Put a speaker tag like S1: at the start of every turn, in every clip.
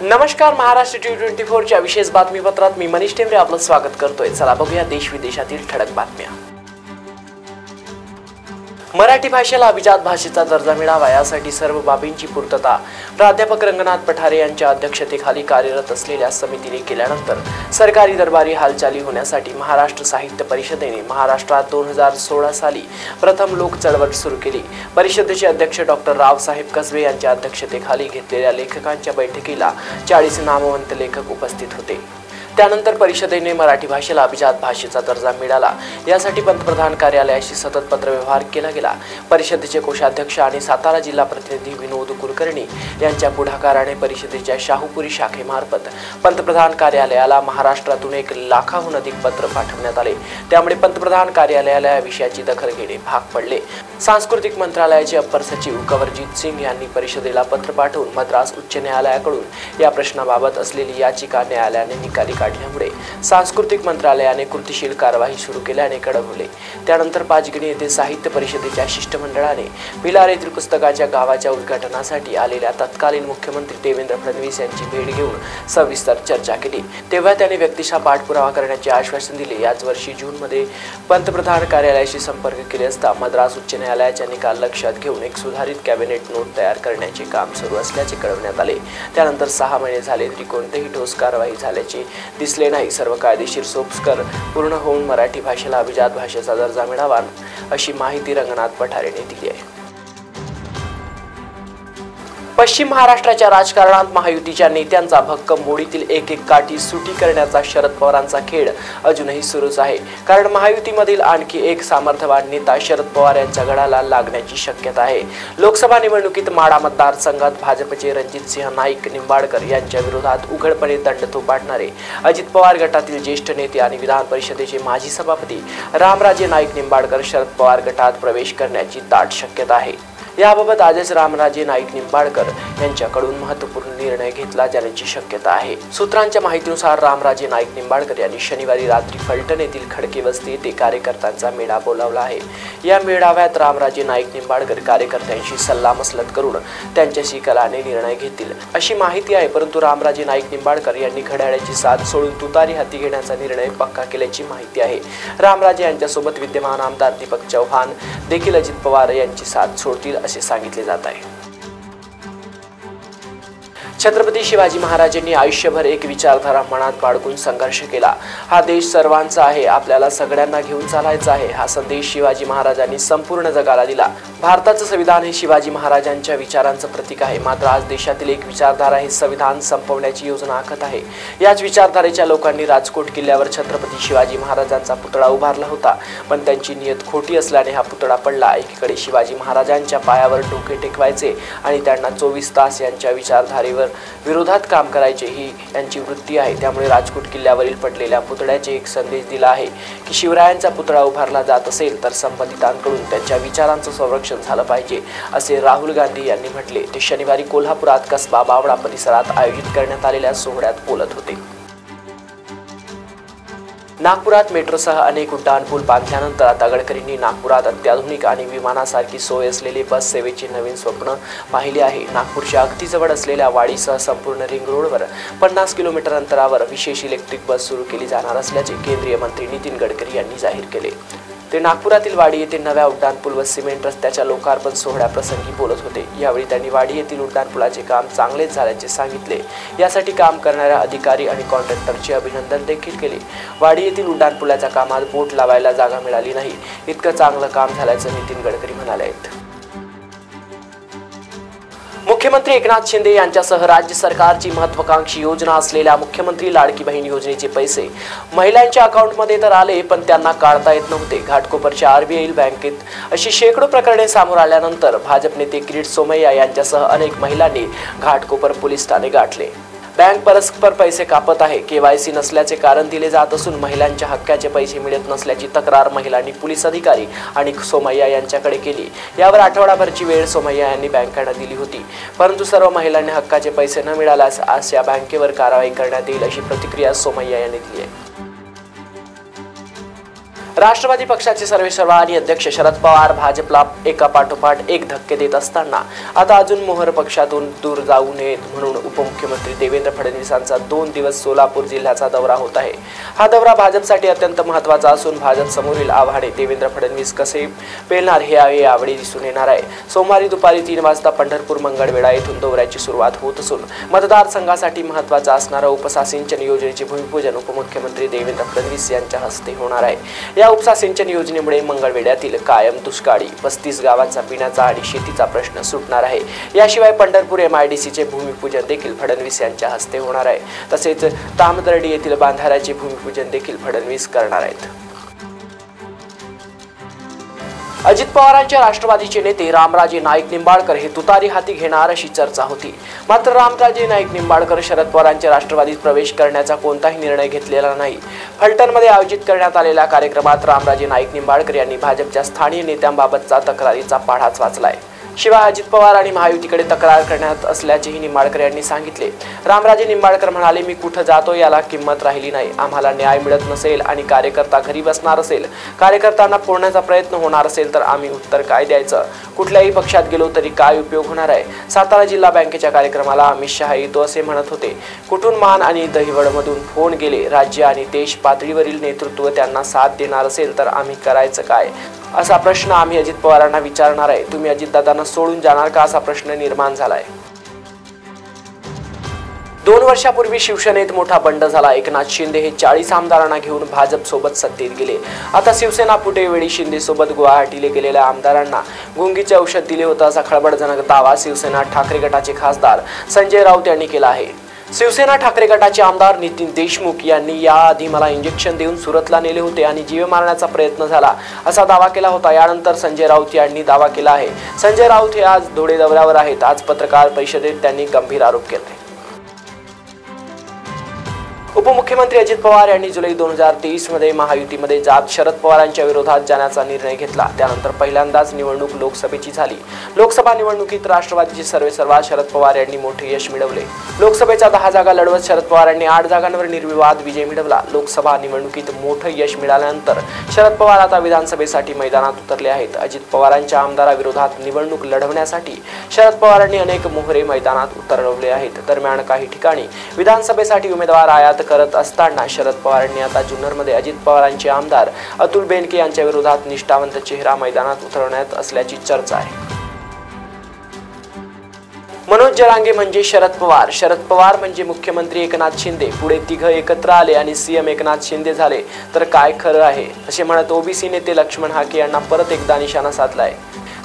S1: नमस्कार, महाराष्ट्र T24 च्या विशेष बातमीपत्रात मी मनीष टेमरे आपलं स्वागत करतोय। चला बघूया देश विदेशातील ठळक बातम्या। मराठी भाषेला अभिजात भाषेचा दर्जा मिळावा यासाठी सर्व बाबींची पूर्तता प्राध्यापक रंगनाथ पठारे यांच्या अध्यक्षतेखाली कार्यरत असलेल्या समितीने केल्यानंतर सरकारी दरबारी हालचाली होण्यासाठी महाराष्ट्र साहित्य परिषदेने महाराष्ट्रात 2016 साली प्रथम लोक चळवळ सुरू केली। परिषदेचे अध्यक्ष डॉक्टर रावसाहेब कसबे यांच्या अध्यक्षतेखाली घेतलेल्या लेखकांच्या बैठकीला 40 नामवंत लेखक उपस्थित होते। त्यानंतर परिषदेने मराठी भाषेला अभिजात भाषेचा दर्जा मिळाला यासाठी पंतप्रधान कार्यालयाशी सतत पत्रव्यवहार केला गेला। परिषदेचे कोषाध्यक्ष आणि सातारा जिल्हा प्रतिनिधी विनोद कुलकर्णी यांच्या पुढाकाराने परिषदेच्या शाहूपुरी शाखेमार्फत पंतप्रधान कार्यालयाला महाराष्ट्रातून 1 लाखाहून अधिक पत्र पाठवण्यात आले। त्यामुळे पंतप्रधान कार्यालयाला या विषयाची दखल घेणे भाग पडले। सांस्कृतिक मंत्रालयाचे अप्पर सचिव कवरजीत सिंग यांनी परिषदेला पत्र पाठवून मद्रास उच्च न्यायालयाकडून या प्रश्नाबाबत असलेली याचिका न्यायालयाने निकाली काढल्यामुळे सांस्कृतिक मंत्रालयाने कृतीशील कारवाई सुरू केल्याने कळवले। त्यानंतर पाचगणी येथे साहित्य परिषदेच्या शिष्टमंडळाने भिलार येथील पुस्तकाच्या गावाच्या उद्घाटनासाठी आलेल्या तत्कालीन मुख्यमंत्री देवेंद्र फडणवीस यांची भेट घेऊन सविस्तर चर्चा केली। तेव्हा त्यांनी व्यक्तिशः पाठपुरावा करण्याचे आश्वासन दिले। याच वर्षी जूनमध्ये पंतप्रधान कार्यालयाशी संपर्क केले असता मद्रास उच्च न्यायालयाचा निकाल लक्षात घेऊन एक सुधारित कॅबिनेट नोट तयार करण्याचे काम सुरू असल्याचे कळवण्यात आले। त्यानंतर 6 महिने झाले तरी कोणतीही ठोस कारवाई झाल्याचे दिसले नाही। सर्व कायदेशीर सोपस्कर पूर्ण होऊन मराठी भाषेला अभिजात भाषेचा दर्जा मिळावा अशी माहिती रंगनाथ पठारेने दिली आहे। पश्चिम महाराष्ट्राच्या राजकारणात महायुतीच्या नेत्यांचा भक्कम मोडीतील एक काठी सुटी करण्याचा शरद पवारांचा खेळ अजूनही सुरूच आहे। कारण महायुतीमधील आणखी एक सामर्थ्यवान नेता शरद पवार यांच्या गडाला लागण्याची शक्यता आहे। लोकसभा निवडणुकीत माढा मतदारसंघात भाजपचे रणजितसिंह नाईक निंबाळकर यांच्या विरोधात उघडपणे दंड थोपटणारे अजित पवार गटातील ज्येष्ठ नेते आणि विधान परिषदेचे माजी सभापती रामराजे नाईक निंबाळकर शरद पवार गटात प्रवेश करण्याची दाट शक्यता आहे। याबाबत आजच रामराजे नाईक निंबाळकर यांच्याकडून महत्त्वपूर्ण निर्णय घेतला जाण्याची शक्यता आहे। सूत्रांच्या माहितीनुसार रामराजे नाईक निंबाळकर यांनी शनिवारी रात्री फलटण येथील खडके वस्ती येथे कार्यकर्त्यांचा मेळा बोलावला आहे। या मेळाव्यात रामराजे नाईक निंबाळकर कार्यकर्त्यांशी सल्लामसलत करून त्यांच्याशी कलाने निर्णय घेतील अशी माहिती आहे। परंतु रामराजे नाईक निंबाळकर यांनी घड्याळाची साथ सोडून तुतारी हाती घेण्याचा निर्णय पक्का केल्याची माहिती आहे। रामराजे यांच्यासोबत विद्यमान आमदार दीपक चव्हाण देखील अजित पवार यांची साथ सोडतील असे सांगितले जात आहे। छत्रपती शिवाजी महाराजांनी आयुष्यभर एक विचारधारा मनात बाळगून संघर्ष केला। हा देश सर्वांचा आहे, आपल्याला सगळ्यांना घेऊन चालायचा आहे, हा संदेश शिवाजी महाराजांनी संपूर्ण जगाला दिला। भारताचं संविधान हे शिवाजी महाराजांच्या विचारांचं प्रतीक आहे। मात्र आज देशातील एक विचारधारा हे संविधान संपवण्याची योजना आखत आहे। याच विचारधारेच्या लोकांनी राजकोट किल्ल्यावर छत्रपती शिवाजी महाराजांचा पुतळा उभारला होता, पण त्यांची नियत खोटी असल्याने हा पुतळा पडला। एकीकडे शिवाजी महाराजांच्या पायावर डोके टेकवायचे आणि त्यांना 24 तास यांच्या विचारधारेवर विरोधात काम करायचे ही यांची वृत्ती आहे। त्यामुळे राजकोट किल्ल्यावरील पडलेल्या पुतळ्याचे एक संदेश दिला आहे की शिवरायांचा पुतळा उभारला जात असेल तर संबंधितांकडून त्यांच्या विचारांचं संरक्षण झालं पाहिजे असे राहुल गांधी यांनी म्हटले। ते शनिवारी कोल्हापुरात कसबा बावडा परिसरात आयोजित करण्यात आलेल्या सोहळ्यात बोलत होते। नागपुरात मेट्रोसह अनेक उड्डाणपूल बांधल्यानंतर आता गडकरींनी नागपुरात अत्याधुनिक आणि विमानासारखी सोय असलेली बस सेवेचे नवीन स्वप्न पाहिले आहे। नागपूरच्या अगदी जवळ असलेल्या वाडीसह संपूर्ण रिंग रोडवर 50 किलोमीटर अंतरावर विशेष इलेक्ट्रिक बस सुरू केली जाणार असल्याचे केंद्रीय मंत्री नितीन गडकरी यांनी जाहीर केले। ते नागपुरातील वाडी येथील नव्या उड्डाणपूल व सिमेंट रस्त्याच्या लोकार्पण सोहळ्याप्रसंगी बोलत होते। यावेळी त्यांनी वाडी येथील उड्डाणपुलाचे काम चांगलेच झाल्याचे सांगितले। यासाठी काम करणाऱ्या अधिकारी आणि कॉन्ट्रॅक्टरचे अभिनंदन देखील केले। वाडी येथील उड्डाणपुलाच्या कामात बोट लावायला जागा मिळाली नाही, इतकं चांगलं काम झाल्याचं नितीन गडकरी म्हणाले आहेत। मुख्यमंत्री एकनाथ शिंदे यांच्यासह राज्य सरकारची महत्त्वाकांक्षी योजना असलेल्या मुख्यमंत्री लाडकी बहीण योजनेचे पैसे महिलांच्या अकाउंटमध्ये तर आले, पण त्यांना काढता येत नव्हते। घाटकोपरच्या आरबीआय बँकेत अशी शेकडो प्रकरणे समोर आल्यानंतर भाजप नेते किरीट सोमय्या यांच्यासह अनेक महिलांनी घाटकोपर पोलीस ठाणे गाठले। बँक परस्पर पैसे कापत आहे, केवायसी नसल्याचे कारण दिले जात असून महिलांच्या हक्काचे पैसे मिळत नसल्याची तक्रार महिलांनी पोलीस अधिकारी आणि सोमय्या यांच्याकडे केली। यावर आठवडाभरची वेळ सोमय्या यांनी बँकांना दिली होती, परंतु सर्व महिलांनी हक्काचे पैसे न मिळाल्यास आज या बँकेवर कारवाई करण्यात येईल अशी प्रतिक्रिया सोमय्या यांनी दिली आहे। राष्ट्रवादी पक्षाचे सर्वेसर्वा आणि अध्यक्ष शरद पवार भाजपला एका पाठोपाठ एक धक्के देत असताना आता अजून मोहर पक्षातून दूर जाऊ नयेत म्हणून उपमुख्यमंत्री देवेंद्र फडणवीसांचा 2 दिवस सोलापूर जिल्ह्याचा दौरा होत आहे। हा दौरा भाजपसाठी अत्यंत महत्त्वाचा असून भाजप समोरील आव्हाने देवेंद्र फडणवीस कसे पेलणार हे यावेळी दिसून येणार आहे। सोमवारी दुपारी 3 वाजता पंढरपूर मंगळवेढा येथून दौऱ्याची सुरुवात होत असून मतदारसंघासाठी महत्त्वाचं असणारं उपसा सिंचन योजनेचे भूमिपूजन उपमुख्यमंत्री देवेंद्र फडणवीस यांच्या हस्ते होणार आहे। या उपसा सिंचन योजनेमुळे मंगळवेढ्यातील कायम दुष्काळी 35 गावांचा पिण्याचा आणि शेतीचा प्रश्न सुटणार आहे। याशिवाय पंढरपूर MIDCचे भूमिपूजन देखील फडणवीस यांच्या हस्ते होणार आहे। तसेच तामदर्डी येथील बांधाऱ्याचे भूमिपूजन देखील फडणवीस करणार आहेत। अजित पवारांच्या राष्ट्रवादीचे नेते रामराजे नाईक निंबाळकर हे तुतारी हाती घेणार अशी चर्चा होती। मात्र रामराजे नाईक निंबाळकर शरद पवारांच्या राष्ट्रवादीत प्रवेश करण्याचा कोणताही निर्णय घेतलेला नाही। फलटणमध्ये आयोजित करण्यात आलेल्या कार्यक्रमात रामराजे नाईक निंबाळकर यांनी भाजपच्या स्थानिक नेत्यांबाबतचा तक्रारीचा पाढाच वाचलाय। शिवाय अजित पवार आणि महायुतीकडे तक्रार करण्यात असल्याचेही निंबाळकर यांनी सांगितले। रामराजे निंबाळकर म्हणाले, मी कुठं जातो याला किंमत राहिली नाही। आम्हाला न्याय मिळत नसेल आणि कार्यकर्ता घरी बसणार असेल, कार्यकर्त्यांना फोडण्याचा प्रयत्न होणार असेल तर आम्ही उत्तर काय द्यायचं? कुठल्याही पक्षात गेलो तरी काय उपयोग होणार आहे? सातारा जिल्हा बँकेच्या कार्यक्रमाला अमित शहा येतो असे म्हणत होते। कुठून मान आणि दहिवडमधून फोन गेले। राज्य आणि देश पातळीवरील नेतृत्व त्यांना साथ देणार असेल तर आम्ही करायचं काय असा प्रश्न आम्ही अजित पवारांना विचारणार आहे। तुम्ही अजितदादांना सोडून जाणार का असा प्रश्न निर्माण झालाय। 2 वर्षापूर्वी शिवसेनेत मोठा बंड झाला। एकनाथ शिंदे हे 40 आमदारांना घेऊन भाजप सोबत सत्तेत गेले। आता शिवसेना फुटेवेळी शिंदे सोबत गुवाहाटीला गेलेल्या आमदारांना गुंगीचे औषध दिले होते असा खळबळजनक दावा शिवसेना ठाकरे गटाचे खासदार संजय राऊत यांनी केला आहे। शिवसेना ठाकरे गटाचे आमदार नितीन देशमुख यांनी याआधी मला इंजेक्शन देऊन सुरतला नेले होते आणि जीव मारण्याचा प्रयत्न झाला असा दावा केला होता। यानंतर संजय राऊत यांनी दावा केला आहे। संजय राऊत हे आज धुळे दौऱ्यावर आहेत। आज पत्रकार परिषदेत त्यांनी गंभीर आरोप केले। उपमुख्यमंत्री अजित पवार यांनी जुलै 2023 मध्ये महायुतीमध्ये जात शरद पवारांच्या विरोधात जाण्याचा निर्णय घेतला। त्यानंतर पहिल्यांदाच निवडणूक लोकसभेची झाली। लोकसभा निवडणुकीत राष्ट्रवादीचे सर्वेसर्वा शरद पवार यांनी मोठे यश मिळवले। लोकसभेच्या 10 जागा लढवत शरद पवार यांनी 8 जागांवर निर्विवाद विजय मिळवला। लोकसभा निवडणुकीत मोठे यश मिळाल्यानंतर शरद पवार आता विधानसभेसाठी मैदानात उतरले आहेत। अजित पवारांच्या आमदाराविरोधात निवडणूक लढवण्यासाठी शरद पवारांनी अनेक मोहरे मैदानात उतरवले आहेत। दरम्यान काही ठिकाणी विधानसभेसाठी उमेदवार आयात करत असताना शरद पवारांनी आता जुन्नरमध्ये अजित पवारांचे आमदार अतुल बेनके यांच्या विरोधात निष्ठावंत चेहरा मैदानात उतरवण्यात असल्याची चर्चा आहे। मनोज जरांगे म्हणजे शरद पवार, शरद पवार म्हणजे मुख्यमंत्री एकनाथ शिंदे, पुढे तिघ एकत्र आले आणि CM एकनाथ शिंदे झाले तर काय खरं आहे असे म्हणत ओबीसी नेते लक्ष्मण हाके यांना परत एकदा निशाणा साधलाय।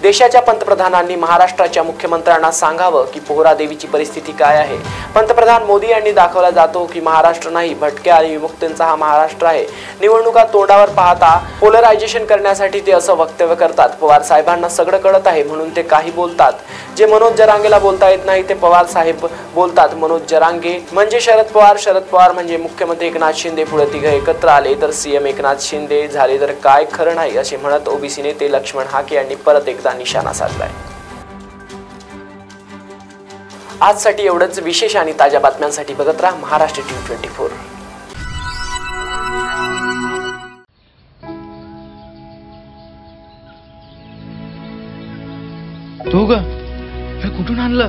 S1: देशाच्या पंतप्रधानांनी महाराष्ट्राच्या मुख्यमंत्र्यांना सांगावं की पोहरा देवीची परिस्थिती काय आहे। पंतप्रधान मोदी यांनी दाखवला जातो की महाराष्ट्र नाही, भटक्या आणि विमुक्तांचा हा महाराष्ट्र आहे। निवडणुका तोंडावर पाहता पोलरायझेशन करण्यासाठी ते असं वक्तव्य करतात। पवार साहेबांना सगळं कळत आहे म्हणून ते काही बोलतात। जे मनोज जरांगेला बोलता येत नाही ते पवार साहेब बोलतात। मनोज जरांगे म्हणजे शरद पवार, शरद पवार म्हणजे मुख्यमंत्री एकनाथ शिंदे, पुढे तिघ एकत्र आले तर CM एकनाथ शिंदे झाले तर काय खरं नाही असे म्हणत ओबीसी नेते लक्ष्मण हाके यांनी परत एकदा निशाणा साधलाय। आजसाठी एवढंच। विशेष आणि ताज्या बातम्यांसाठी बघत राहा महाराष्ट्र टीव्ही 24।
S2: तू ग हे कुठून आणला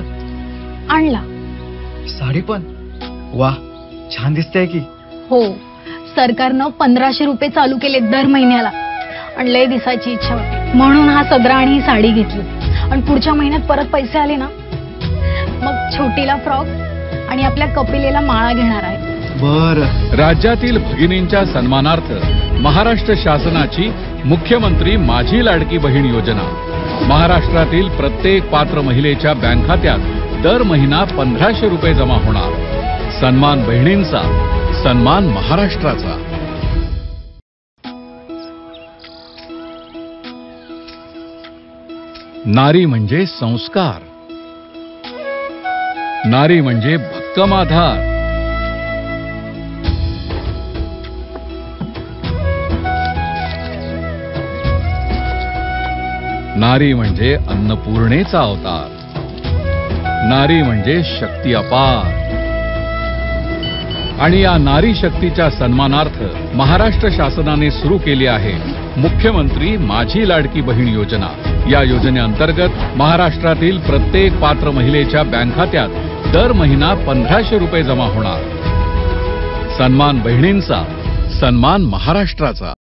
S2: साडी पण? वाह, छान दिसते की।
S3: हो, सरकारनं 1500 रुपये चालू केले दर महिन्याला आणि लय दिसायची इच्छा होती म्हणून हा सदरा आणि ही साडी घेतली। आणि पुढच्या महिन्यात परत पैसे आले ना मग छोटीला फ्रॉक आणि आपल्या कपिलेला माळा घेणार आहे।
S2: बर,
S4: राज्यातील भगिनींच्या सन्मानार्थ महाराष्ट्र शासनाची मुख्यमंत्री माझी लाडकी बहीण योजना महाराष्ट्रातील प्रत्येक पात्र महिलेच्या बँक खात्यात दर महिना 1500 रुपये जमा होणार। सन्मान बहिणींचा, सन्मान महाराष्ट्राचा। नारी म्हणजे संस्कार, नारी म्हणजे भक्कम आधार, नारी म्हणजे अन्नपूर्णेचा अवतार, नारी म्हणजे शक्ती अपार। आणि या नारी शक्तीच्या सन्मानार्थ महाराष्ट्र शासनाने सुरू केली आहे मुख्यमंत्री माझी लाडकी बहीण योजना। या योजनेअंतर्गत महाराष्ट्रातील प्रत्येक पात्र महिलेच्या बँक खात्यात दर महिना 1500 रुपये जमा होणार। सन्मान बहिणींचा, सन्मान महाराष्ट्राचा।